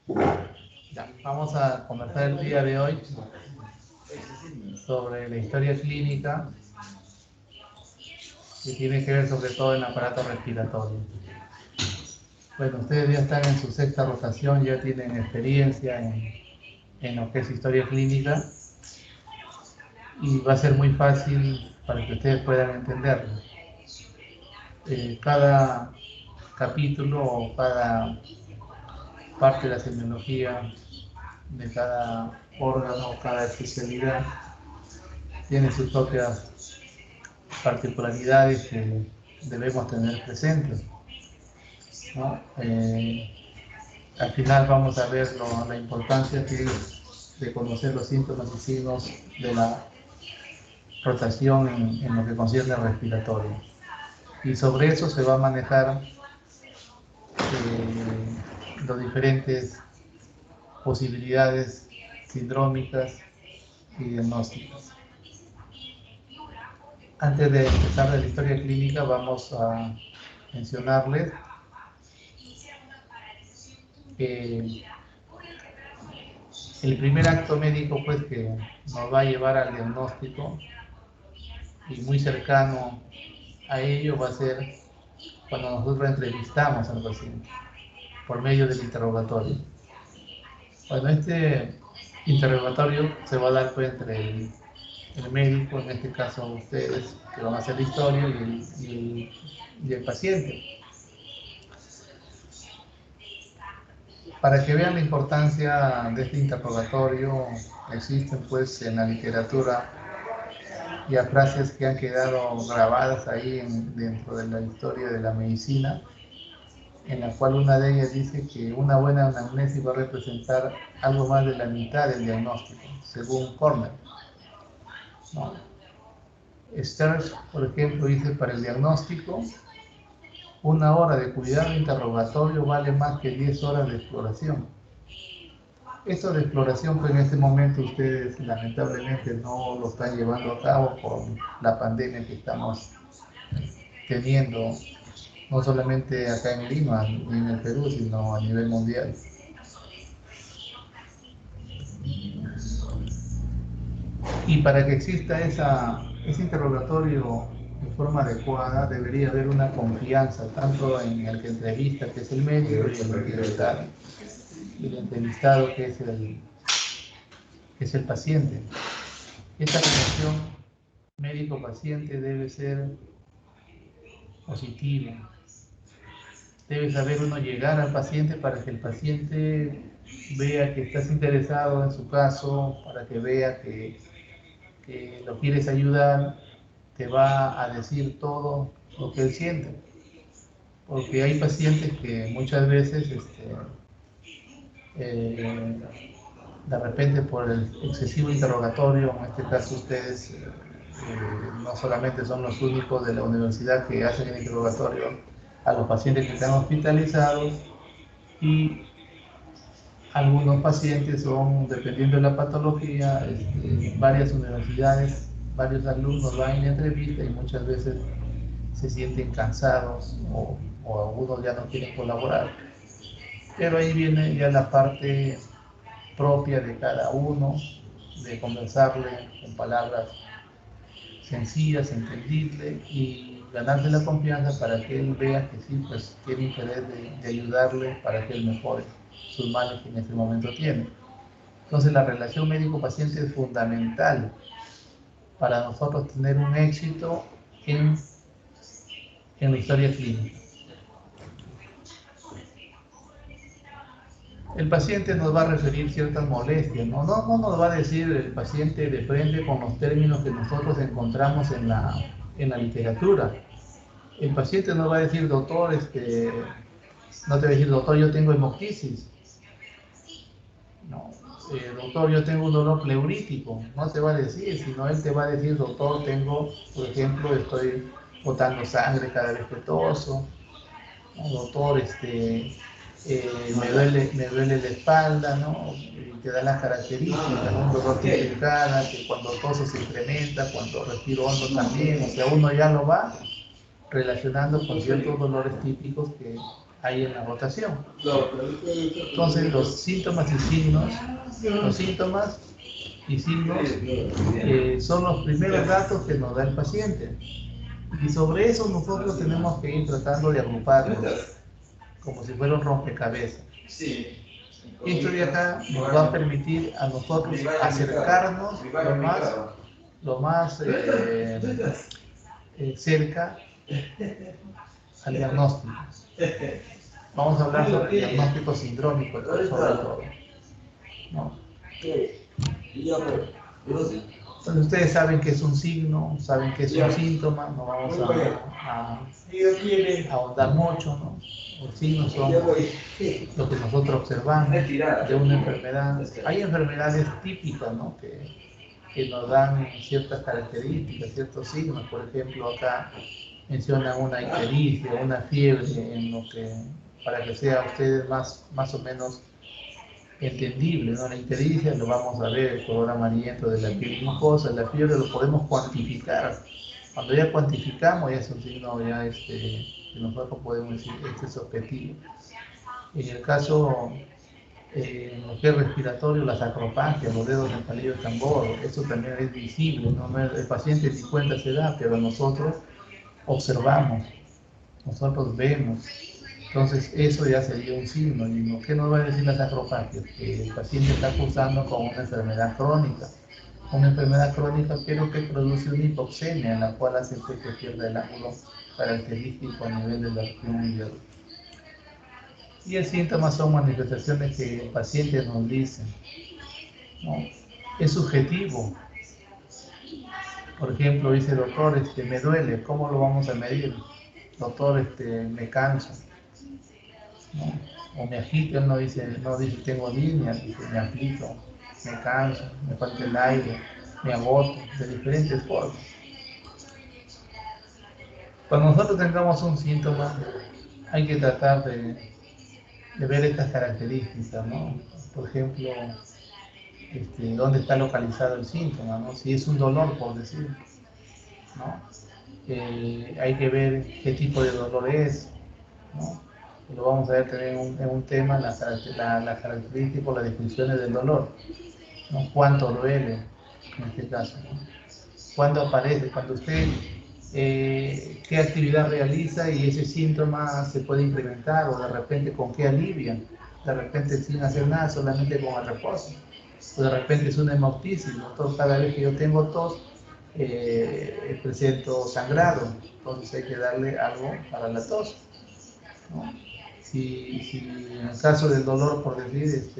Ya, vamos a conversar el día de hoy sobre la historia clínica que tiene que ver sobre todo en el aparato respiratorio. Bueno, ustedes ya están en su sexta rotación, ya tienen experiencia en lo que es historia clínica y va a ser muy fácil para que ustedes puedan entenderlo. Cada capítulo o cada parte de la semiología de cada órgano, cada especialidad tiene sus propias particularidades que debemos tener presentes, ¿no? Al final vamos a ver la importancia que es de conocer los síntomas y signos de la rotación en lo que concierne al respiratorio. Y sobre eso se va a manejar las diferentes posibilidades sindrómicas y diagnósticas. Antes de empezar la historia clínica, vamos a mencionarles que el primer acto médico pues, que nos va a llevar al diagnóstico y muy cercano a ello va a ser cuando nosotros entrevistamos al paciente por medio del interrogatorio. Bueno, este interrogatorio se va a dar pues, entre el médico, en este caso ustedes que van a hacer la historia, y el paciente. Para que vean la importancia de este interrogatorio, existen pues en la literatura ya frases que han quedado grabadas ahí dentro de la historia de la medicina, en la cual una de ellas dice que una buena anamnesis va a representar algo más de la mitad del diagnóstico, según Cornell, ¿no? Sturge, por ejemplo, dice, para el diagnóstico, una hora de cuidado interrogatorio vale más que 10 horas de exploración. Esto de exploración, pues en este momento ustedes lamentablemente no lo están llevando a cabo por la pandemia que estamos teniendo, no solamente acá en Lima ni en el Perú, sino a nivel mundial. Y para que exista ese interrogatorio en forma adecuada, debería haber una confianza, tanto en el que entrevista, que es el médico, y el entrevistado, que es el paciente. Esta relación médico-paciente debe ser positiva. Debe saber uno llegar al paciente para que el paciente vea que estás interesado en su caso, para que vea que lo quieres ayudar, te va a decir todo lo que él siente. Porque hay pacientes que muchas veces, de repente por el excesivo interrogatorio, en este caso ustedes no solamente son los únicos de la universidad que hacen el interrogatorio a los pacientes que están hospitalizados, y algunos pacientes son, dependiendo de la patología, varias universidades, varios alumnos van en la entrevista y muchas veces se sienten cansados o algunos ya no quieren colaborar. Pero ahí viene ya la parte propia de cada uno, de conversarle con palabras sencillas, entendibles y ganarse la confianza para que él vea que sí, pues tiene interés de ayudarle para que él mejore sus males que en este momento tiene. Entonces la relación médico-paciente es fundamental para nosotros tener un éxito en la historia clínica. El paciente nos va a referir ciertas molestias, ¿no? No nos va a decir el paciente de frente con los términos que nosotros encontramos en la literatura. El paciente nos va a decir, doctor, no te va a decir, doctor, yo tengo hemoptisis. No, doctor, yo tengo un dolor pleurítico. No te va a decir, sino él te va a decir, doctor, tengo, por ejemplo, estoy botando sangre cada vez que toso. No, doctor, me duele la espalda, ¿no? Y te da las características, ¿no? Un dolor tipificada, que cuando toso se incrementa, cuando respiro hondo también, o sea, uno ya lo va relacionando con ciertos dolores típicos ahí en la rotación. Entonces los síntomas y signos, los síntomas y signos son los primeros datos que nos da el paciente. Y sobre eso nosotros tenemos que ir tratando de agruparlos, como si fuera un rompecabezas. Esto de acá nos va a permitir a nosotros acercarnos lo más cerca al diagnóstico. Vamos a hablar sobre el diagnóstico sindrómico, sobre todo, ¿no? Entonces ustedes saben que es un signo, saben que es un síntoma, no vamos a ahondar mucho, ¿no? Los signos son lo que nosotros observamos de una enfermedad. Hay enfermedades típicas, ¿no? que nos dan ciertas características, ciertos signos. Por ejemplo, acá mencionan una ictericia, una fiebre, en lo que, para que sea a ustedes más o menos entendible, ¿no? La ictericia lo vamos a ver, el color amarillento de la piel mucosa, la fiebre lo podemos cuantificar. Cuando ya cuantificamos, ya es un signo ya que nosotros podemos decir, este es objetivo. En el caso, en lo que es respiratorio, las acropagias, los dedos del palillo de tambor, eso también es visible, ¿no? El paciente ni cuenta se da, pero nosotros observamos, nosotros vemos. Entonces eso ya sería un signo. ¿Y qué nos va a decir las acropagias? Que el paciente está cursando con una enfermedad crónica. Una enfermedad crónica pero que produce una hipoxemia, en la cual hace que pierda el ángulo característico a nivel de la región medial. Y el síntoma son manifestaciones que el paciente nos dice, ¿no? Es subjetivo. Por ejemplo, dice, doctor, me duele, ¿cómo lo vamos a medir? Doctor, me canso, ¿no? O me agito, él no dice tengo línea, dice me agito, me canso, me falta el aire, me agoto, de diferentes formas. Cuando nosotros tengamos un síntoma, hay que tratar de ver estas características, ¿no? Por ejemplo, dónde está localizado el síntoma, ¿no? Si es un dolor, por decir, ¿no? Hay que ver qué tipo de dolor es, ¿no? Lo vamos a ver también en un tema, las características, las descripciones del dolor, ¿no? ¿Cuánto duele en este caso, ¿no? ¿Cuándo aparece? Cuando usted, qué actividad realiza y ese síntoma se puede implementar, o de repente con qué alivia, de repente sin hacer nada, solamente con el reposo, o de repente es una hemoptisis, ¿no? Entonces, cada vez que yo tengo tos, presento sangrado, entonces hay que darle algo para la tos, ¿no? Si en el caso del dolor, por decir,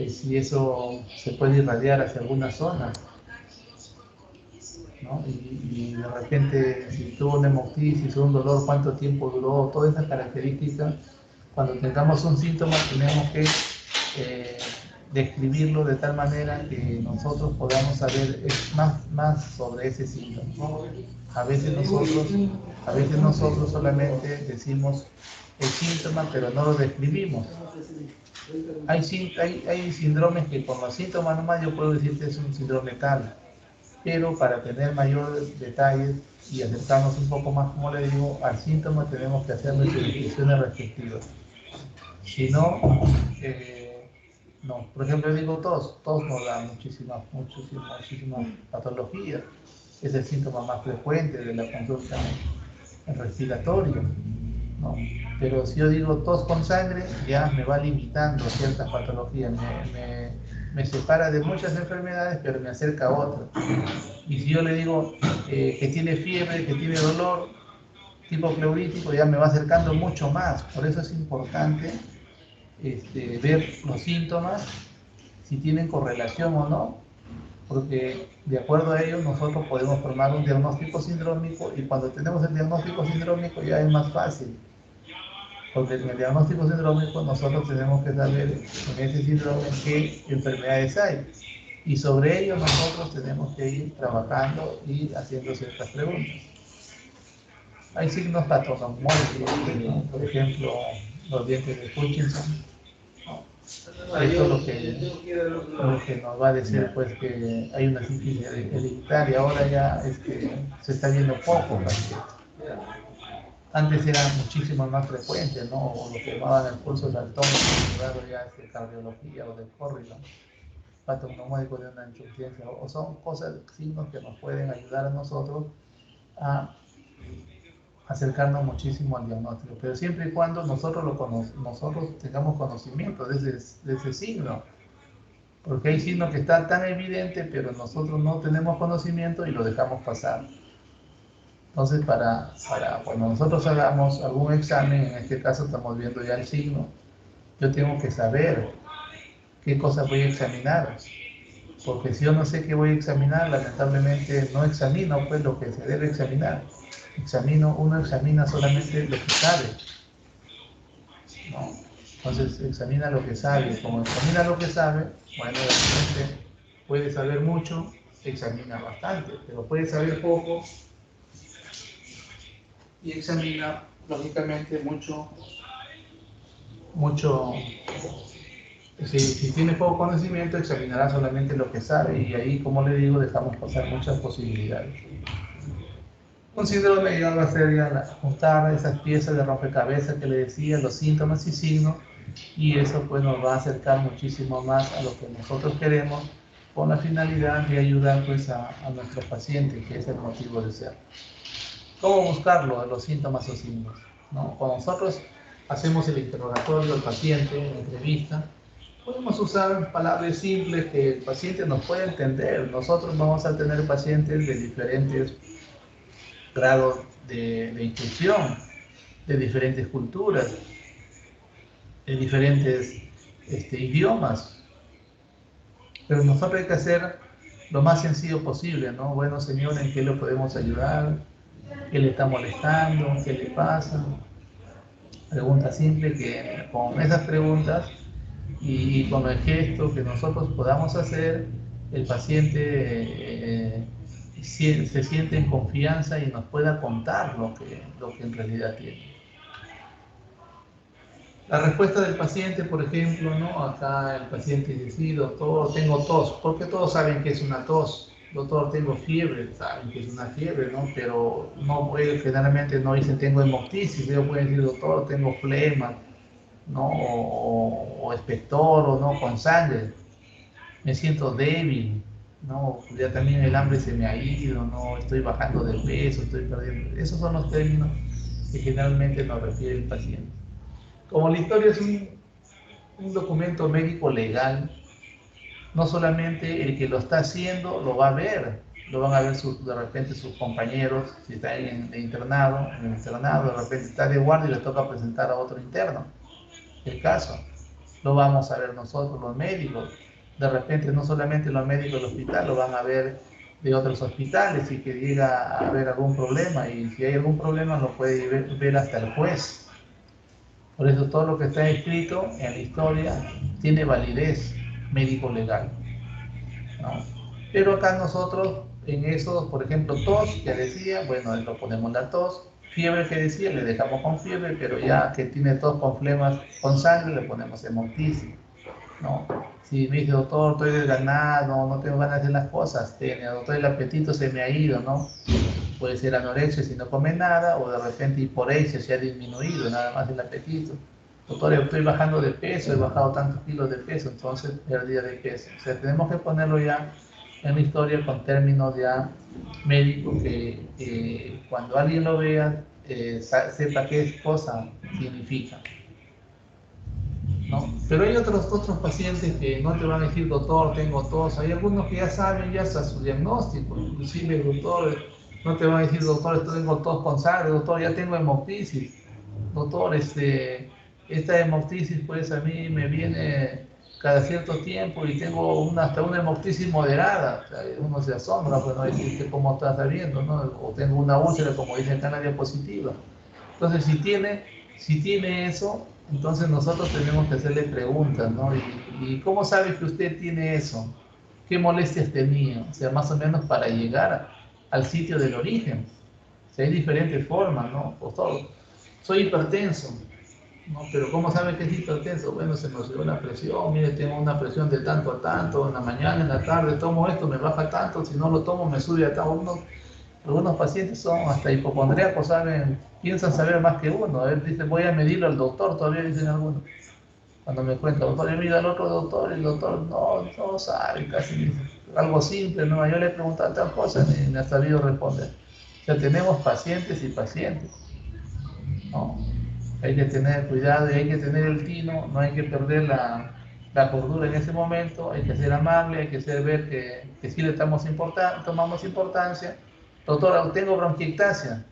si eso se puede irradiar hacia alguna zona, ¿no? Y de repente, si tuvo una hemoptisis o un dolor, cuánto tiempo duró, todas esas características, cuando tengamos un síntoma tenemos que describirlo de tal manera que nosotros podamos saber más sobre ese síntoma. A veces nosotros solamente decimos el síntoma, pero no lo describimos. Hay síndromes que con los síntomas nomás yo puedo decir que es un síndrome tal, pero para tener mayores detalles y acercarnos un poco más, como le digo, al síntoma tenemos que hacer nuestras descripciones respectivas. Si no, no. Por ejemplo, digo tos nos da muchísimas patologías. Es el síntoma más frecuente de la consulta respiratoria, ¿no? Pero si yo digo tos con sangre, ya me va limitando a ciertas patologías, me separa de muchas enfermedades, pero me acerca a otras. Y si yo le digo que tiene fiebre, que tiene dolor, tipo pleurítico, ya me va acercando mucho más. Por eso es importante ver los síntomas, si tienen correlación o no, porque de acuerdo a ello nosotros podemos formar un diagnóstico sindrómico, y cuando tenemos el diagnóstico sindrómico ya es más fácil, porque en el diagnóstico sindrómico nosotros tenemos que saber en ese síndrome qué enfermedades hay, y sobre ello nosotros tenemos que ir trabajando y haciendo ciertas preguntas. Hay signos patognomónicos, ¿no? Por ejemplo, los dientes de Hutchinson. Esto es lo que nos va a decir, pues, que hay una sífilis hereditaria. Ahora ya se está viendo poco, Antes era muchísimo más frecuente, ¿no? O lo que llamaban el pulso del altómetro, ya es de cardiología o de córrido, patognomónico de una insuficiencia, o son cosas, signos que nos pueden ayudar a nosotros a acercarnos muchísimo al diagnóstico, pero siempre y cuando nosotros tengamos conocimiento de ese signo, porque hay signos que están tan evidentes, pero nosotros no tenemos conocimiento y lo dejamos pasar. Entonces, cuando nosotros hagamos algún examen, en este caso estamos viendo ya el signo, yo tengo que saber qué cosas voy a examinar, porque si yo no sé qué voy a examinar, lamentablemente no examino pues lo que se debe examinar. Uno examina solamente lo que sabe, ¿no? Entonces examina lo que sabe. Como examina lo que sabe, bueno, de repente puede saber mucho, examina bastante, pero puede saber poco y examina lógicamente mucho. Si tiene poco conocimiento, examinará solamente lo que sabe y ahí, como le digo, dejamos pasar muchas posibilidades. Un síndrome ya va a ser juntar esas piezas de rompecabezas que le decía, los síntomas y signos, y eso pues nos va a acercar muchísimo más a lo que nosotros queremos, con la finalidad de ayudar pues a nuestro paciente, que es el motivo de ser. ¿Cómo buscarlo, los síntomas o signos? ¿No? Cuando nosotros hacemos el interrogatorio al paciente, en la entrevista, podemos usar palabras simples que el paciente nos pueda entender. Nosotros vamos a tener pacientes de diferentes grados de instrucción, de diferentes culturas, de diferentes idiomas. Pero nosotros hay que hacer lo más sencillo posible, ¿no? Bueno, señor, ¿en qué le podemos ayudar? ¿Qué le está molestando? ¿Qué le pasa? Pregunta simple que con esas preguntas y con el gesto que nosotros podamos hacer, el paciente se siente en confianza y nos pueda contar lo que en realidad tiene. La respuesta del paciente, por ejemplo, ¿no? Acá el paciente dice, sí, doctor, tengo tos, porque todos saben que es una tos. Doctor, tengo fiebre, saben que es una fiebre, ¿no? Pero no, generalmente no dicen tengo hemoptisis, ellos pueden decir, doctor, tengo flema, ¿no? O espector, o no, con sangre. Me siento débil, ¿no? Ya también el hambre se me ha ido, ¿no? Estoy bajando de peso, estoy perdiendo. Esos son los términos que generalmente nos refiere el paciente. Como la historia es un documento médico legal, no solamente el que lo está haciendo lo va a ver, lo van a ver de repente sus compañeros, si está en el internado, de repente está de guardia y le toca presentar a otro interno. El caso, lo vamos a ver nosotros los médicos, de repente no solamente los médicos del hospital, lo van a ver de otros hospitales y que llega a haber algún problema, y si hay algún problema lo puede ver hasta el juez. Por eso todo lo que está escrito en la historia tiene validez médico-legal, ¿no? Pero acá nosotros, en eso, por ejemplo, tos, que decía, bueno, lo ponemos la tos, fiebre que decía, le dejamos con fiebre, pero ya que tiene tos con flemas con sangre, le ponemos hemoptisis, ¿no? Si me dice, doctor, estoy desganado, no tengo ganas de hacer las cosas, doctor, el apetito se me ha ido, ¿no? Puede ser anorexia si no come nada, o de repente hiporexia si ha disminuido nada más el apetito. Doctor, estoy bajando de peso, he bajado tantos kilos de peso, entonces pérdida de peso. O sea, tenemos que ponerlo ya en la historia con términos ya médicos que cuando alguien lo vea sepa qué cosa significa, ¿no? Pero hay otros pacientes que no te van a decir, doctor, tengo tos. Hay algunos que ya saben ya hasta su diagnóstico, inclusive, doctor, no te van a decir, doctor, tengo tos con sangre, doctor, ya tengo hemoptisis, doctor, esta hemoptisis pues a mí me viene cada cierto tiempo y tengo hasta una hemoptisis moderada. O sea, uno se asombra, pues no dice cómo está sabiendo, ¿no? O tengo una úlcera, como dice acá en la diapositiva. Entonces, si tiene eso, entonces nosotros tenemos que hacerle preguntas, ¿no? ¿Y cómo sabe que usted tiene eso? ¿Qué molestias tenía? O sea, más o menos para llegar al sitio del origen. O sea, hay diferentes formas, ¿no? Doctor, soy hipertenso, ¿no? Pero ¿cómo sabe que es hipertenso? Bueno, se me subió la presión, mire, tengo una presión de tanto a tanto, en la mañana, en la tarde, tomo esto, me baja tanto, si no lo tomo me sube a tanto. Algunos pacientes son hasta hipocondríacos, saben, piensan saber más que uno. A ver, dicen, voy a medirlo al doctor, todavía dicen algunos. Cuando me cuentan, doctor, yo mido al otro doctor, y el doctor no sabe, casi algo simple, ¿no? Yo le he preguntado tal cosa y me ha sabido responder. O sea, tenemos pacientes y pacientes, ¿no? Hay que tener cuidado y hay que tener el tino, no hay que perder la cordura en ese momento, hay que ser amable, hay que ser ver que sí le tomamos importancia. Doctora, tengo bronquiectasia,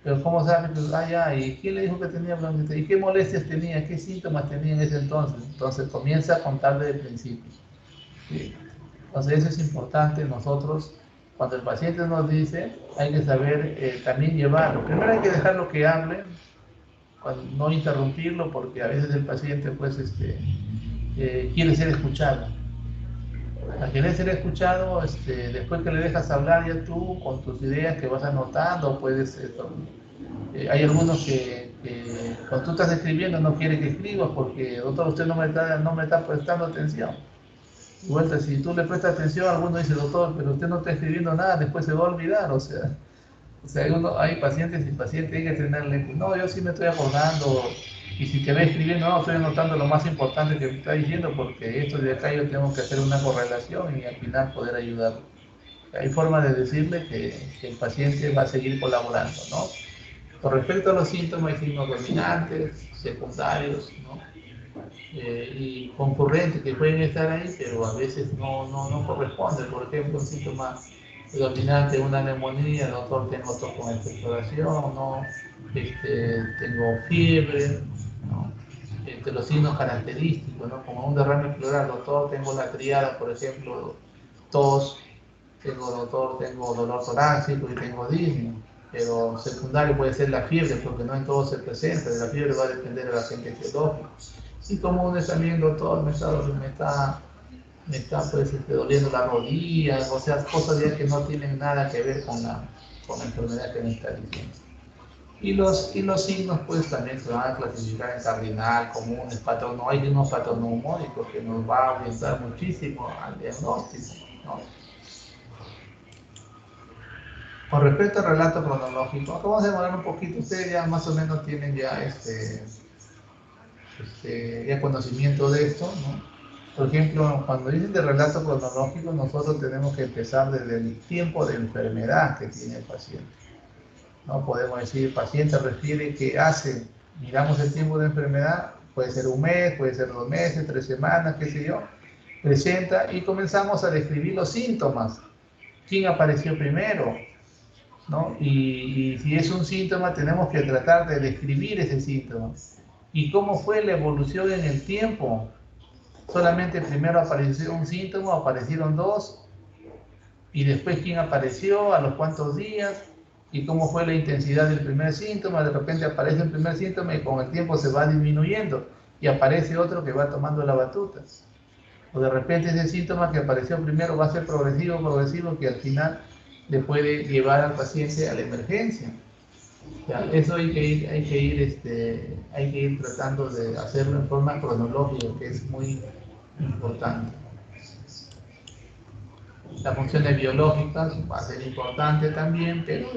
pero ¿cómo sabe? Pues, ya, ¿y quién le dijo que tenía bronquiectasia? ¿Y qué molestias tenía? ¿Qué síntomas tenía en ese entonces? Entonces comienza a contar desde el principio. ¿Sí? Entonces eso es importante nosotros, cuando el paciente nos dice, hay que saber también llevarlo. Primero hay que dejarlo que hable, no interrumpirlo, porque a veces el paciente pues quiere ser escuchado. Al querer ser escuchado, después que le dejas hablar ya tú con tus ideas que vas anotando, puedes, hay algunos que cuando tú estás escribiendo no quiere que escribas porque, doctor, usted no me está prestando atención. Y vuelta, si tú le prestas atención, alguno dice, doctor, pero usted no está escribiendo nada, después se va a olvidar, o sea, hay pacientes y pacientes, hay que tenerle, no, yo sí me estoy acordando, y si te ve escribiendo, no, estoy anotando lo más importante que me está diciendo, porque esto de acá yo tengo que hacer una correlación y al final poder ayudarlo. Hay formas de decirle que el paciente va a seguir colaborando, ¿no? Con respecto a los síntomas, hay signos dominantes, secundarios, ¿no? Y concurrentes que pueden estar ahí, pero a veces no corresponden. Por ejemplo, un síntoma dominante de una neumonía, doctor, tengo tos con expectoración, ¿no? Tengo fiebre, ¿no? Los signos característicos, ¿no? Como un derrame pleural, doctor, tengo la triada, por ejemplo, tos, tengo dolor torácico y tengo disnea, pero secundario puede ser la fiebre, porque no en todo se presenta, la fiebre va a depender del agente etiológico. Sí, común también, doctor, me está pues, doliendo la rodilla, o sea, cosas ya que no tienen nada que ver con la enfermedad que me está diciendo. Y los signos pues también se van a clasificar en cardinal, comunes, patrón, hay unos patognomónicos que nos va a orientar muchísimo al diagnóstico, ¿no? Con respecto al relato cronológico, vamos a demorar un poquito, ustedes ya más o menos tienen ya ya conocimiento de esto, ¿no? Por ejemplo, cuando dicen de relato cronológico, nosotros tenemos que empezar desde el tiempo de enfermedad que tiene el paciente. No podemos decir, el paciente refiere que miramos el tiempo de enfermedad, puede ser un mes, puede ser 2 meses, 3 semanas, qué sé yo, presenta y comenzamos a describir los síntomas. ¿Quién apareció primero? ¿No? Y si es un síntoma, tenemos que tratar de describir ese síntoma. ¿Y cómo fue la evolución en el tiempo? Solamente primero apareció un síntoma, aparecieron dos, y después quién apareció, a los cuántos días, y cómo fue la intensidad del primer síntoma. De repente aparece el primer síntoma y con el tiempo se va disminuyendo, y aparece otro que va tomando la batuta. O de repente ese síntoma que apareció primero va a ser progresivo, que al final le puede llevar al paciente a la emergencia. Ya, eso hay que ir tratando de hacerlo en forma cronológica, que es muy importante. Las funciones biológicas va a ser importante también, pero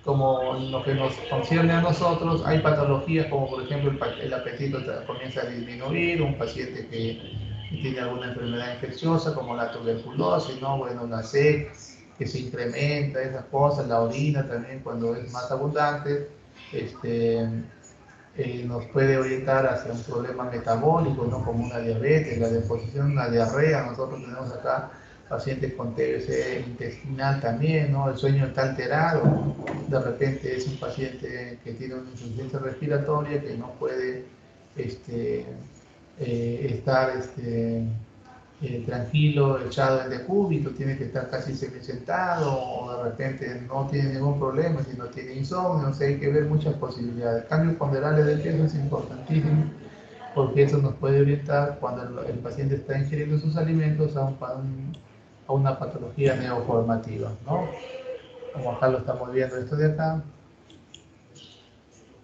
como en lo que nos concierne a nosotros, hay patologías como por ejemplo el apetito comienza a disminuir, un paciente que tiene alguna enfermedad infecciosa como la tuberculosis, ¿no? Bueno, la sed que se incrementa, esas cosas, la orina también cuando es más abundante, nos puede orientar hacia un problema metabólico, ¿no? Como una diabetes, la deposición, una diarrea. Nosotros tenemos acá pacientes con TBC intestinal también, ¿no? El sueño está alterado, de repente es un paciente que tiene una insuficiencia respiratoria que no puede estar tranquilo, echado en decúbito, tiene que estar casi semisentado, o de repente no tiene ningún problema, si no tiene insomnio, o sea, hay que ver muchas posibilidades. Cambios ponderales del peso es importantísimo, porque eso nos puede orientar cuando el paciente está ingiriendo sus alimentos a una patología neoformativa, ¿no? Como acá lo estamos viendo esto de acá,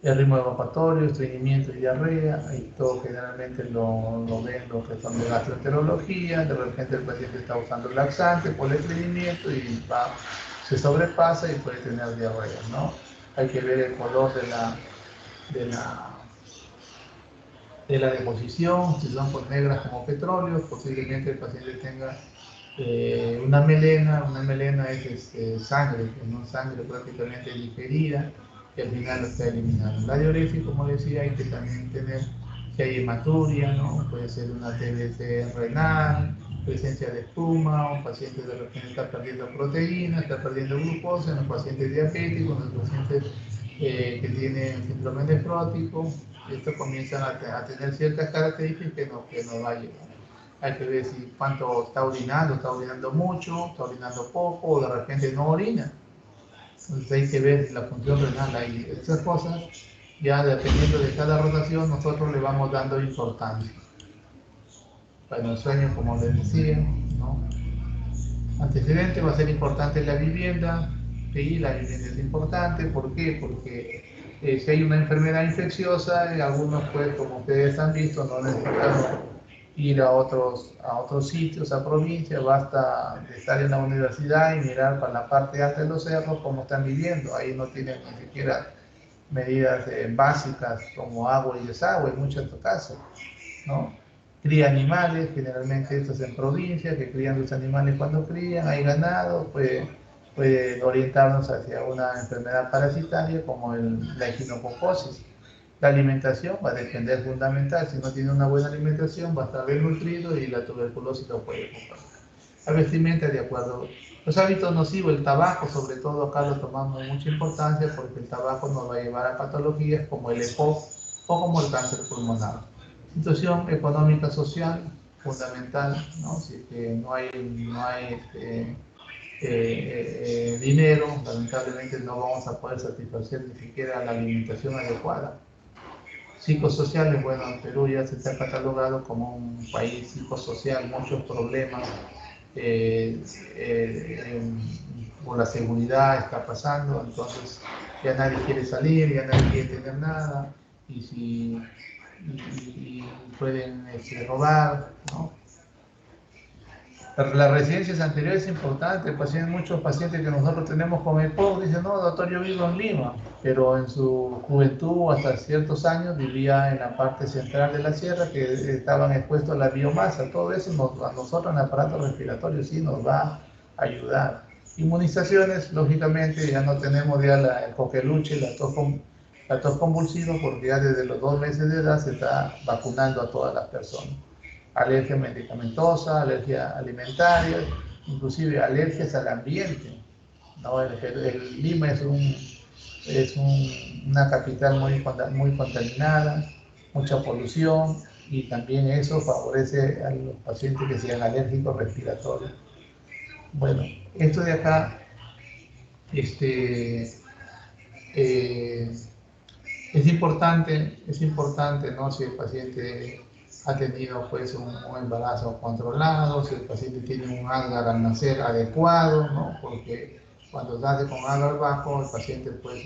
el ritmo evacuatorio, estreñimiento y diarrea, y todo generalmente lo ven los que son de gastroenterología. De repente el paciente está usando laxante por el estreñimiento y va se sobrepasa y puede tener diarrea, ¿no? Hay que ver el color de la, de la deposición, si son por negras como petróleo, posiblemente el paciente tenga una melena es sangre, ¿no? Sangre prácticamente digerida, que al final lo está eliminando. La diuresis, como decía, hay que también tener si hay hematuria, ¿no? Puede ser una TBC renal, presencia de espuma, un paciente de repente está perdiendo proteínas, está perdiendo glucosa, en los pacientes diabéticos, en los pacientes que tienen síndrome nefrótico, estos comienzan a tener ciertas características que nos va a llevar. Hay que ver si cuánto está orinando mucho, está orinando poco, o de repente no orina. Entonces hay que ver la función renal ahí. Estas cosas, ya dependiendo de cada rotación, nosotros le vamos dando importancia. Bueno, el sueño, como les decía, ¿no? Antecedente va a ser importante la vivienda, sí, la vivienda es importante, ¿por qué? Porque si hay una enfermedad infecciosa, algunos pues como ustedes han visto no necesitamos ir a otros sitios, a provincias, basta de estar en la universidad y mirar para la parte alta de los cerros cómo están viviendo, ahí no tienen ni siquiera medidas básicas como agua y desagüe en muchos casos, ¿no? Cría animales, generalmente estos en provincias, que crían los animales cuando crían, hay ganado, puede orientarnos hacia una enfermedad parasitaria como la echinococosis. La alimentación va a depender fundamental, si no tiene una buena alimentación va a estar desnutrido y la tuberculosis lo puede ocupar. La vestimenta de acuerdo. Los hábitos nocivos, el tabaco sobre todo acá lo tomamos mucha importancia porque el tabaco nos va a llevar a patologías como el EPOC o como el cáncer pulmonar. Situación económica social fundamental, ¿no? Si es que no hay dinero, lamentablemente no vamos a poder satisfacer ni siquiera la alimentación adecuada. Psicosociales, bueno, Perú ya se está catalogado como un país psicosocial, muchos problemas por la seguridad está pasando, entonces ya nadie quiere salir, ya nadie quiere tener nada, y pueden robar, ¿no? Las residencias anteriores es importante, muchos pacientes que nosotros tenemos con EPOC dicen, no, doctor, yo vivo en Lima, pero en su juventud, hasta ciertos años, vivía en la parte central de la sierra, que estaban expuestos a la biomasa. Todo eso a nosotros en el aparato respiratorio sí nos va a ayudar. Inmunizaciones, lógicamente, ya no tenemos ya el coqueluche, la tos convulsiva, porque ya desde los 2 meses de edad se está vacunando a todas las personas. Alergia medicamentosa, alergia alimentaria, inclusive alergias al ambiente, ¿no? Lima una capital muy contaminada, mucha polución, y también eso favorece a los pacientes que sean alérgicos respiratorios. Bueno, esto de acá es importante, ¿no? Si el paciente ha tenido pues un embarazo controlado, si el paciente tiene un agar al nacer adecuado, ¿no? Porque cuando nace con agar bajo, el paciente pues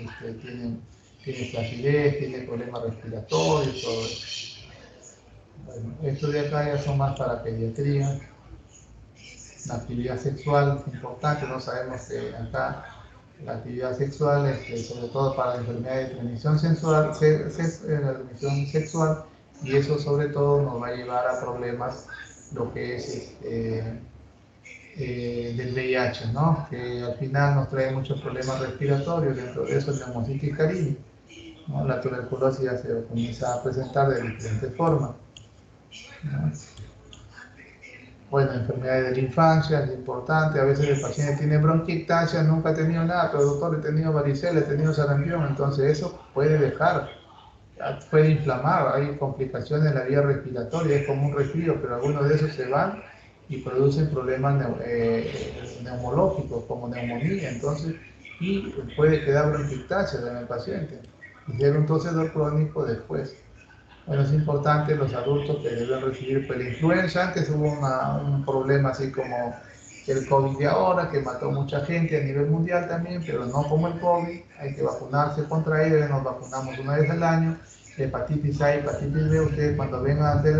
tiene flacidez, tiene problemas respiratorios, todo eso. Bueno, estos de acá ya son más para pediatría. La actividad sexual es importante, no sabemos que acá la actividad sexual, sobre todo para la enfermedad de transmisión sexual, y eso sobre todo nos va a llevar a problemas, lo que es del VIH, ¿no? Que al final nos trae muchos problemas respiratorios, dentro de eso el neumocitis carini, ¿no? La tuberculosis ya se comienza a presentar de diferentes formas, ¿no? Bueno, enfermedades de la infancia, es importante, a veces el paciente tiene bronquiectasia, nunca ha tenido nada, pero doctor, he tenido varicela, he tenido sarampión, entonces eso puede inflamar, hay complicaciones en la vía respiratoria, es como un resfrío, pero algunos de esos se van y producen problemas neumológicos, como neumonía, entonces, y puede quedar bronquiectasia en el paciente, y ser un tosedor crónico después. Bueno, es importante los adultos que deben recibir pues, la influenza. Antes hubo un problema así como el COVID de ahora, que mató mucha gente a nivel mundial también, pero no como el COVID. Hay que vacunarse contra ella, nos vacunamos una vez al año. Hepatitis A, hepatitis B, ustedes cuando vengan a hacer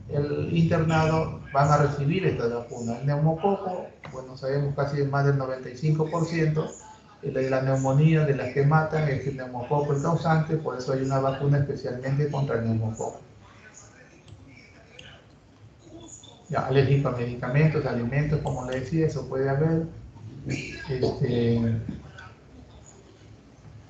el internado van a recibir esta vacuna. El neumococo, bueno, sabemos casi más del 95%, de la neumonía de las que matan es el neumococo el causante, por eso hay una vacuna especialmente contra el neumococo. Ya, alérgico a medicamentos, alimentos, como le decía, eso puede haber.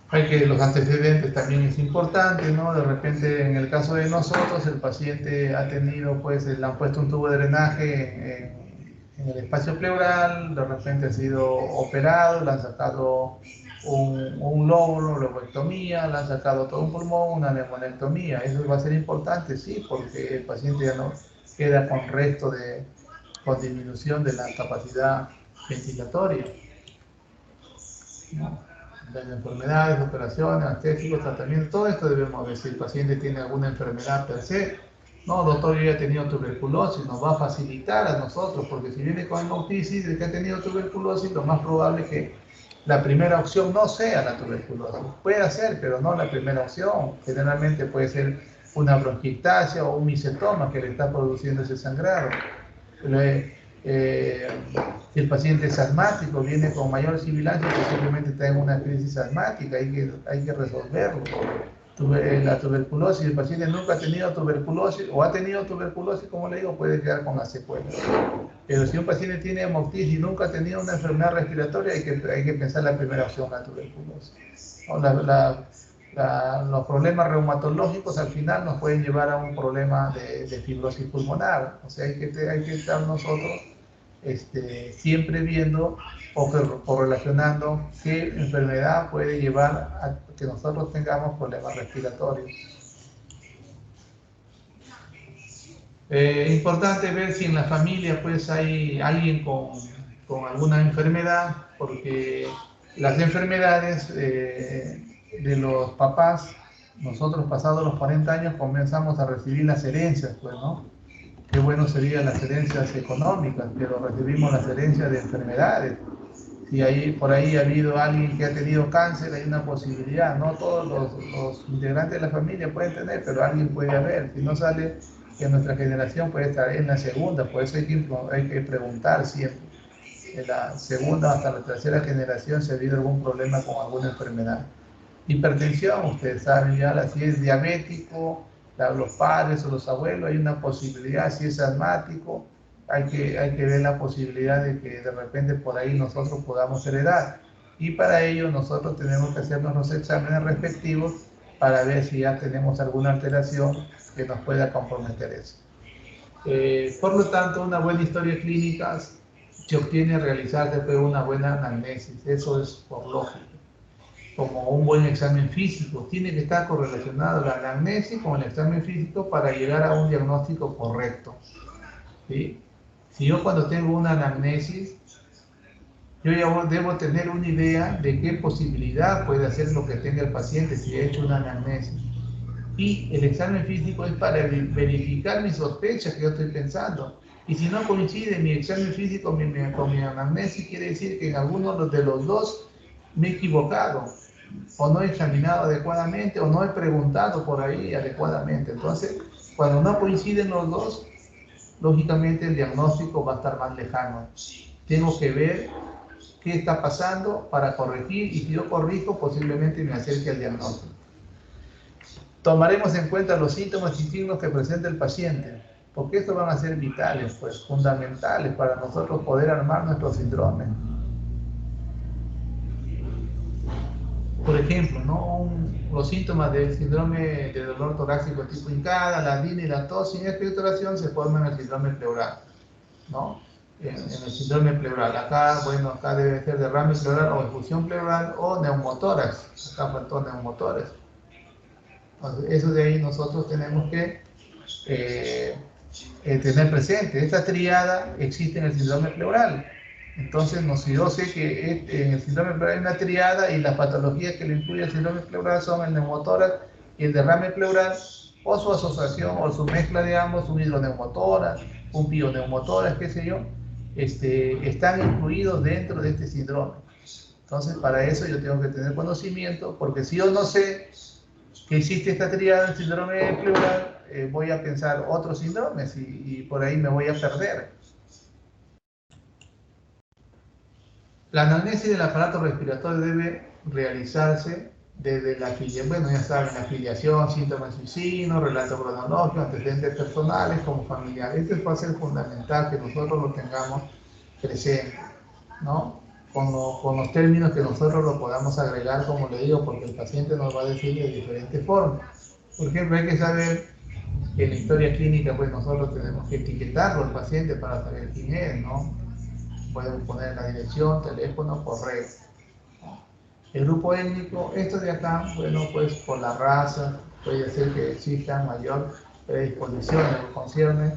Hay que los antecedentes también es importante, ¿no? De repente, en el caso de nosotros, el paciente ha tenido, pues, le han puesto un tubo de drenaje en el espacio pleural, de repente ha sido operado, le han sacado un lóbulo, lobectomía, le han sacado todo un pulmón, una neumonectomía. Eso va a ser importante, sí, porque el paciente ya no queda con disminución de la capacidad ventilatoria, ¿no? Las enfermedades, operaciones, anestésicos, tratamientos, todo esto debemos ver si el paciente tiene alguna enfermedad per se. No, doctor, yo ya he tenido tuberculosis, nos va a facilitar a nosotros, porque si viene con hemoptisis de que ha tenido tuberculosis, lo más probable es que la primera opción no sea la tuberculosis. Puede ser, pero no la primera opción. Generalmente puede ser una bronquiectasia o un micetoma que le está produciendo ese sangrado. Si el paciente es asmático, viene con mayor sibilancia, posiblemente está en una crisis asmática, hay que resolverlo. La tuberculosis, el paciente nunca ha tenido tuberculosis o ha tenido tuberculosis, como le digo, puede quedar con las secuelas. Pero si un paciente tiene hemoptisis y nunca ha tenido una enfermedad respiratoria, hay que pensar la primera opción, la tuberculosis. Los problemas reumatológicos al final nos pueden llevar a un problema de fibrosis pulmonar. O sea, hay que estar nosotros siempre viendo o correlacionando qué enfermedad puede llevar a que nosotros tengamos problemas respiratorios. Importante ver si en la familia pues hay alguien con alguna enfermedad, porque las enfermedades de los papás, nosotros pasados los 40 años comenzamos a recibir las herencias, pues, ¿no? Qué bueno serían las herencias económicas, pero recibimos las herencias de enfermedades. Si por ahí ha habido alguien que ha tenido cáncer, hay una posibilidad. No todos los integrantes de la familia pueden tener, pero alguien puede haber. Si no sale en nuestra generación, puede estar en la segunda. Por eso hay que preguntar siempre. En la segunda hasta la tercera generación si ha habido algún problema con alguna enfermedad. Hipertensión, ustedes saben ya, si es diabético, los padres o los abuelos, hay una posibilidad. Si es asmático, hay que ver la posibilidad de que de repente por ahí nosotros podamos heredar. Y para ello nosotros tenemos que hacernos los exámenes respectivos para ver si ya tenemos alguna alteración que nos pueda comprometer eso. Por lo tanto, una buena historia clínica se obtiene al realizar después una buena anamnesis. Eso es por lógica. Como un buen examen físico, tiene que estar correlacionado la anamnesis con el examen físico para llegar a un diagnóstico correcto, ¿sí? Si yo cuando tengo una anamnesis, yo ya debo tener una idea de qué posibilidad puede hacer lo que tenga el paciente si he hecho una anamnesis. Y el examen físico es para verificar mis sospechas que yo estoy pensando. Y si no coincide mi examen físico con mi anamnesis, quiere decir que en alguno de los dos me he equivocado, o no he examinado adecuadamente, o no he preguntado por ahí adecuadamente. Entonces, cuando no coinciden los dos, lógicamente el diagnóstico va a estar más lejano. Tengo que ver qué está pasando para corregir, y si yo corrijo, posiblemente me acerque al diagnóstico. Tomaremos en cuenta los síntomas y signos que presenta el paciente, porque estos van a ser vitales, pues, fundamentales para nosotros poder armar nuestro síndrome. Por ejemplo, ¿no? Los síntomas del síndrome de dolor torácico tipo hincada, la DINA y la tos sin expectoración se forman en el síndrome pleural, ¿no? En el síndrome pleural. Acá debe ser derrame pleural o efusión pleural o neumotórax. Acá faltó neumotórax. Entonces, eso de ahí nosotros tenemos que tener presente. Esta triada existe en el síndrome pleural. Entonces, si yo sé que en el síndrome pleural hay una triada y las patologías que le incluye el síndrome pleural son el neumotórax y el derrame pleural, o su asociación o su mezcla de ambos, un hidroneumotórax, un pioneumotórax, qué sé yo, están incluidos dentro de este síndrome. Entonces, para eso yo tengo que tener conocimiento, porque si yo no sé que existe esta tríada del síndrome pleural, voy a pensar otros síndromes y por ahí me voy a perder. La anamnesis del aparato respiratorio debe realizarse desde la afiliación, bueno, ya saben, la afiliación, síntomas suicidios, relato cronológico, antecedentes personales como familiares. Esto va a ser fundamental que nosotros lo tengamos presente, ¿no? Con los términos que nosotros lo podamos agregar, como le digo, porque el paciente nos va a decir de diferentes formas. Por ejemplo, hay que saber que en la historia clínica, pues nosotros tenemos que etiquetarlo al paciente para saber quién es, ¿no? Podemos poner la dirección, teléfono, correo. El grupo étnico, esto de acá, bueno, pues por la raza, puede ser que exista mayor predisposición en lo que concierne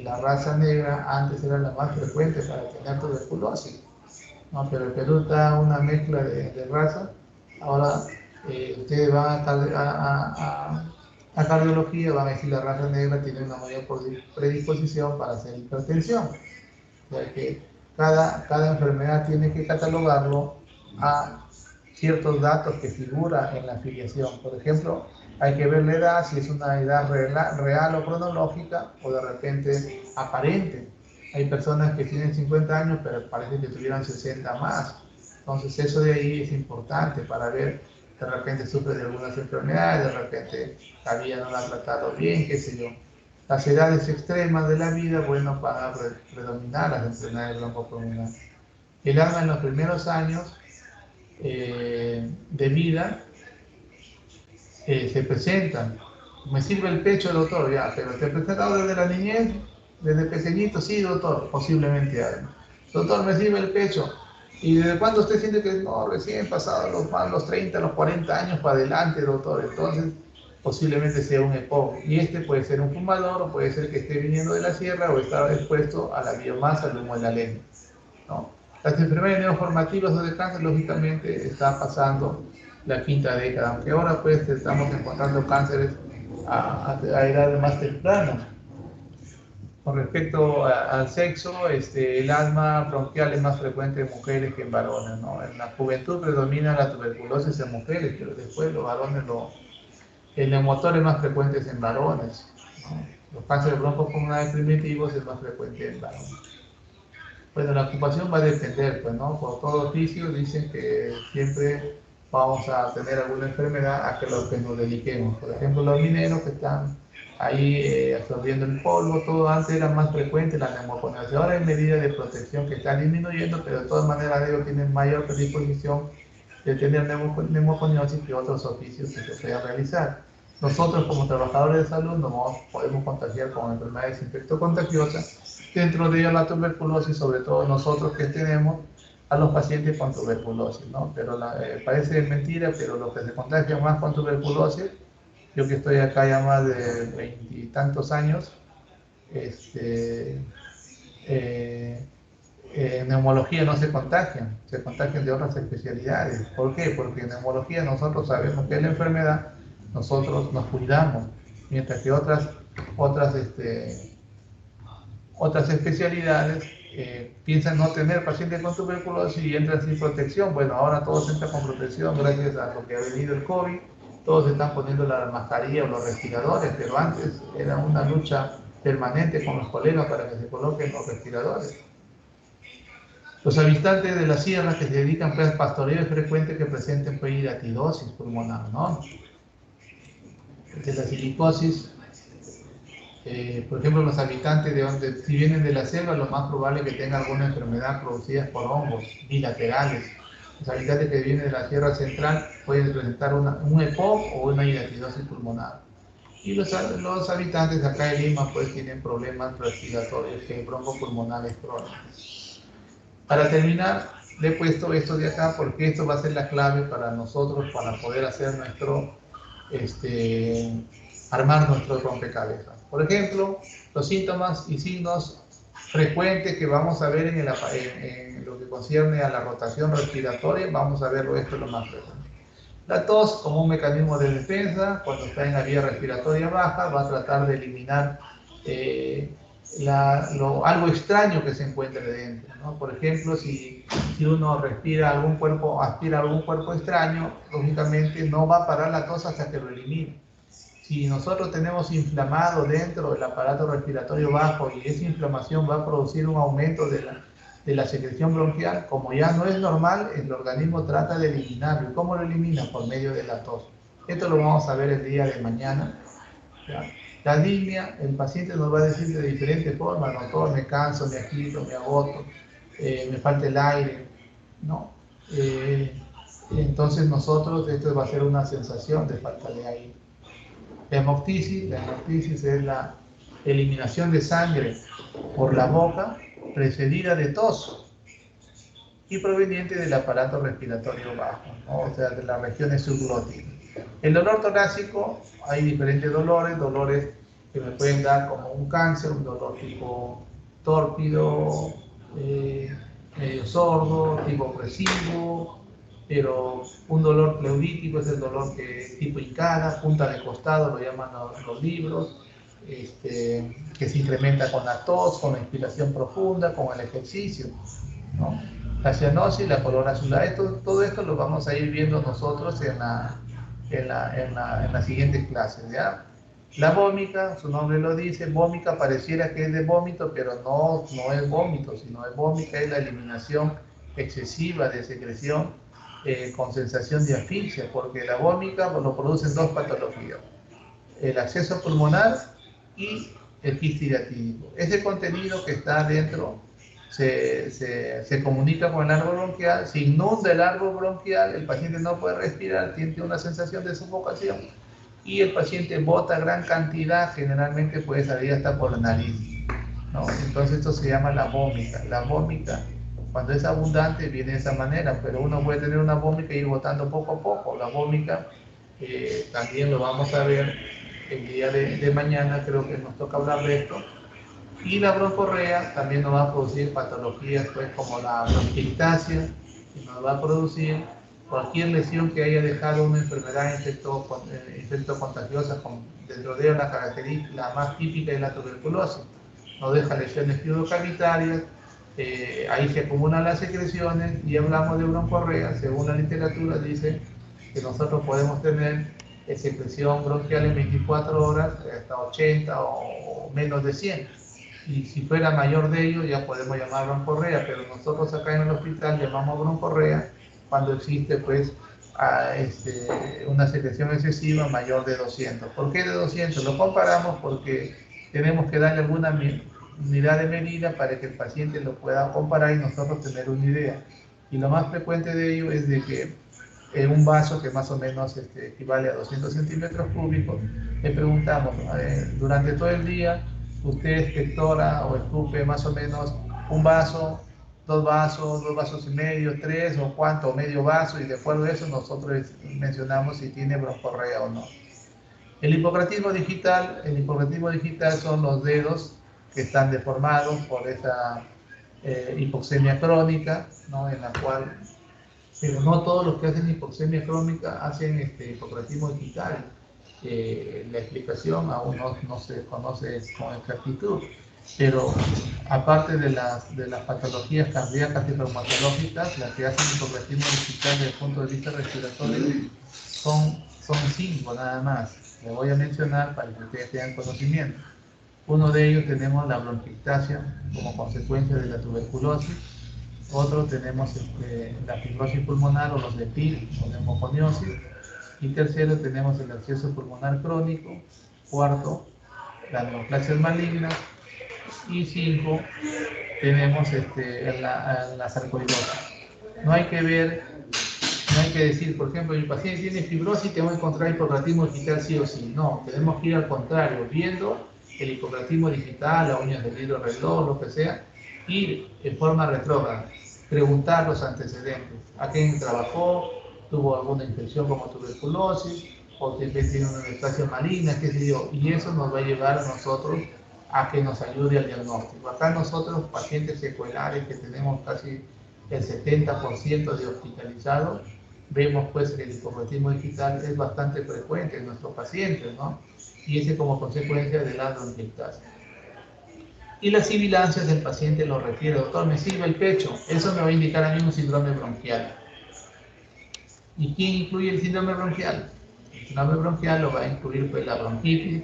la raza negra, antes era la más frecuente para tener tuberculosis, ¿no? Pero el Perú está una mezcla de razas. Ahora ustedes van a cardiología, van a decir la raza negra tiene una mayor predisposición para hacer hipertensión. O sea que cada enfermedad tiene que catalogarlo a ciertos datos que figuran en la afiliación. Por ejemplo, hay que ver la edad, si es una edad real o cronológica o de repente aparente. Hay personas que tienen 50 años, pero parece que tuvieran 60 más. Entonces, eso de ahí es importante para ver, de repente sufre de algunas enfermedades, de repente la vida no la ha tratado bien, qué sé yo. Las edades extremas de la vida, bueno, van a predominar las enfermedades broncopulmonares. El alma en los primeros años de vida se presentan. Me sirve el pecho, doctor, ya, pero te he presentado desde la niñez, desde pequeñito, sí, doctor, posiblemente algo. Doctor, me sirve el pecho. ¿Y desde cuándo usted siente que no, recién pasado los 30, los 40 años para adelante, doctor? Entonces, posiblemente sea un EPOC. Y este puede ser un fumador, o puede ser que esté viniendo de la sierra o está expuesto a la biomasa, al humo de la leña, ¿no? Las enfermedades neoformativas o de cáncer, lógicamente, está pasando la quinta década, aunque ahora pues estamos encontrando cánceres a edades más tempranas. Con respecto al sexo, el asma bronquial es más frecuente en mujeres que en varones, ¿no? En la juventud predomina la tuberculosis en mujeres, pero después los varones, el neumotor es más frecuente en varones, ¿no? Los cánceres broncopulmonares primitivos es más frecuente en varones. Bueno, la ocupación va a depender, pues, ¿no? Por todo oficio dicen que siempre vamos a tener alguna enfermedad a que lo que nos dediquemos. Por ejemplo, los mineros que están ahí absorbiendo el polvo, todo antes era más frecuente la neumoconiosis. Ahora hay medidas de protección que están disminuyendo, pero de todas maneras ellos tienen mayor predisposición de tener neumoconiosis que otros oficios que se puedan realizar. Nosotros como trabajadores de salud nos podemos contagiar con enfermedades infectocontagiosas, dentro de ellas la tuberculosis, sobre todo nosotros que tenemos a los pacientes con tuberculosis, ¿no? Pero parece mentira, pero los que se contagian más con tuberculosis, yo que estoy acá ya más de 20 y tantos años, en neumología no se contagian de otras especialidades. ¿Por qué? Porque en neumología nosotros sabemos que es la enfermedad, nosotros nos cuidamos, mientras que otras especialidades piensan no tener pacientes con tuberculosis y entran sin protección. Bueno, ahora todos entran con protección gracias a lo que ha venido el COVID, todos están poniendo la mascarilla o los respiradores, pero antes era una lucha permanente con los colegas para que se coloquen los respiradores. Los habitantes de la sierra que se dedican pues, al pastoreo es frecuente que presenten pues, hidatidosis pulmonar, ¿no? De la silicosis, por ejemplo, los habitantes de donde, si vienen de la selva, lo más probable es que tengan alguna enfermedad producida por hongos bilaterales. Los habitantes que vienen de la sierra central pueden presentar un EPOC o una hidatidosis pulmonar. Y los habitantes de acá de Lima pues tienen problemas respiratorios, broncopulmonares crónicos. Para terminar, le he puesto esto de acá porque esto va a ser la clave para nosotros para poder hacer armar nuestro rompecabezas. Por ejemplo, los síntomas y signos frecuentes que vamos a ver en lo que concierne a la rotación respiratoria, vamos a verlo esto lo más frecuente. La tos como un mecanismo de defensa, cuando está en la vía respiratoria baja, va a tratar de eliminar algo extraño que se encuentre dentro, ¿no? Por ejemplo, si uno aspira algún cuerpo extraño, lógicamente no va a parar la tos hasta que lo elimine. Si nosotros tenemos inflamado dentro del aparato respiratorio bajo y esa inflamación va a producir un aumento de la secreción bronquial, como ya no es normal, el organismo trata de eliminarlo. ¿Y cómo lo elimina? Por medio de la tos. Esto lo vamos a ver el día de mañana. ¿Ya? La disnea, el paciente nos va a decir de diferentes formas: doctor, me canso, me agito, me agoto, me falta el aire, ¿no? Entonces nosotros, esto va a ser una sensación de falta de aire. La hemoptisis es la eliminación de sangre por la boca precedida de tos y proveniente del aparato respiratorio bajo, ¿no? O sea, de las regiones subglóticas. El dolor torácico, hay diferentes dolores que me pueden dar como un cáncer, un dolor tipo tórpido, medio sordo, tipo opresivo, pero un dolor pleudítico es el dolor que tipo hincada, punta de costado, lo llaman los libros, que se incrementa con la tos, con la inspiración profunda, con el ejercicio, ¿no? La cianosis, la color azulada, todo esto lo vamos a ir viendo nosotros en las siguientes clases, ¿ya? La vómica, su nombre lo dice, vómica pareciera que es de vómito, pero no es vómito, sino es vómica, es la eliminación excesiva de secreción con sensación de asfixia, porque la vómica lo producen dos patologías: el acceso pulmonar y el quiste hiatídico. Ese contenido que está dentro se comunica con el árbol bronquial, se inunda el árbol bronquial, el paciente no puede respirar, tiene una sensación de sofocación y el paciente bota gran cantidad, generalmente puede salir hasta por la nariz, ¿no? Entonces esto se llama la vómica. La vómica, cuando es abundante, viene de esa manera, pero uno puede tener una vómica y ir botando poco a poco. La vómica también lo vamos a ver el día de mañana, creo que nos toca hablar de esto. Y la broncorrea también nos va a producir patologías, pues, como la bronquiectasia, que nos va a producir cualquier lesión que haya dejado una enfermedad infectocontagiosa, dentro de la característica la más típica es la tuberculosis. Nos deja lesiones fluidocavitarias, ahí se acumulan las secreciones y hablamos de broncorrea. Según la literatura dice que nosotros podemos tener secreción bronquial en 24 horas, hasta 80 o menos de 100. Y si fuera mayor de ello, ya podemos llamar broncorrea, pero nosotros acá en el hospital llamamos broncorrea cuando existe, pues, una secreción excesiva mayor de 200. ¿Por qué de 200? Lo comparamos porque tenemos que darle alguna unidad de medida para que el paciente lo pueda comparar y nosotros tener una idea. Y lo más frecuente de ello es de que en un vaso que más o menos equivale a 200 centímetros cúbicos, le preguntamos, durante todo el día, usted espectora o escupe más o menos un vaso, dos vasos y medio, tres o cuánto, o medio vaso, y de acuerdo a eso nosotros mencionamos si tiene broncorrea o no. El hipocratismo digital son los dedos que están deformados por esa hipoxemia crónica, ¿no? En la cual, pero no todos los que hacen hipoxemia crónica hacen hipocratismo digital. La explicación aún no se conoce con exactitud, pero aparte de las patologías cardíacas y reumatológicas, las que hacen hipocratismo digital desde el punto de vista respiratorio son 5 nada más. Le voy a mencionar para que ustedes tengan conocimiento. Uno de ellos tenemos la bronquiectasia como consecuencia de la tuberculosis. Otro tenemos la fibrosis pulmonar o los EPIC o neumoconiosis. Y tercero tenemos el acceso pulmonar crónico. Cuarto, las neoplasias malignas. Y 5, tenemos la sarcoidosis. No hay que decir, por ejemplo, el paciente tiene fibrosis, tengo que encontrar hipocratismo digital sí o sí. No, tenemos que ir al contrario, viendo el hipocratismo digital, las uñas del hilo reloj, lo que sea, ir en forma retrógrada, preguntar los antecedentes, a quién trabajó, tuvo alguna infección como tuberculosis, o tiene una neoplasia maligna, qué sé yo, y eso nos va a llevar a nosotros a que nos ayude al diagnóstico. Acá nosotros, pacientes secuelares, que tenemos casi el 70% de hospitalizados, vemos pues que el hipocratismo digital es bastante frecuente en nuestros pacientes, ¿no? Y ese como consecuencia de la bronquiectasia. Y las sibilancias del paciente lo refiere, doctor, me sirve el pecho, eso me va a indicar a mí un síndrome bronquial. ¿Y quién incluye el síndrome bronquial? El síndrome bronquial lo va a incluir pues, la bronquitis,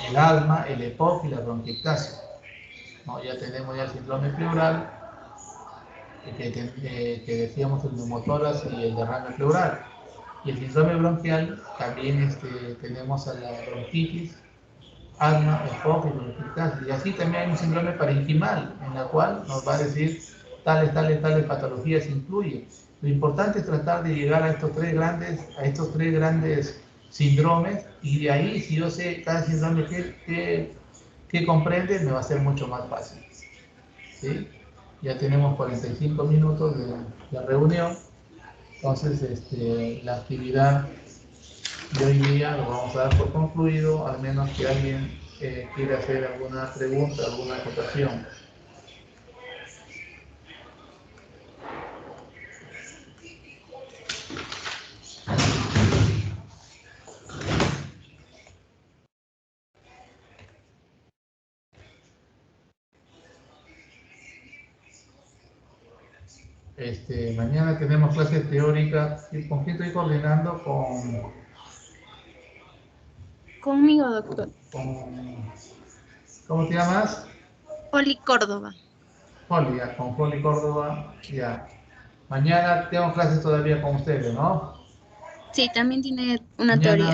el asma, el EPOC y la bronquiectasia. ¿No? Ya tenemos ya el síndrome pleural, que decíamos el neumotórax y el derrame pleural. Y el síndrome bronquial también tenemos a la bronquitis, asma, EPOC y bronquiectasia. Y así también hay un síndrome parenquimal, en la cual nos va a decir tales patologías incluye. Lo importante es tratar de llegar a estos tres grandes síndromes, y de ahí, si yo sé cada síndrome que comprende, me va a ser mucho más fácil. ¿Sí? Ya tenemos 45 minutos de la reunión, entonces la actividad de hoy día lo vamos a dar por concluido, al menos que alguien quiera hacer alguna pregunta, alguna acotación. Mañana tenemos clases teóricas. ¿Con quién estoy coordinando? Conmigo, doctor. ¿Cómo te llamas? Poli Córdoba. Poli, ya, con Poli Córdoba, ya. Mañana tengo clases todavía con ustedes, ¿no? Sí, también tiene una Mañana teoría.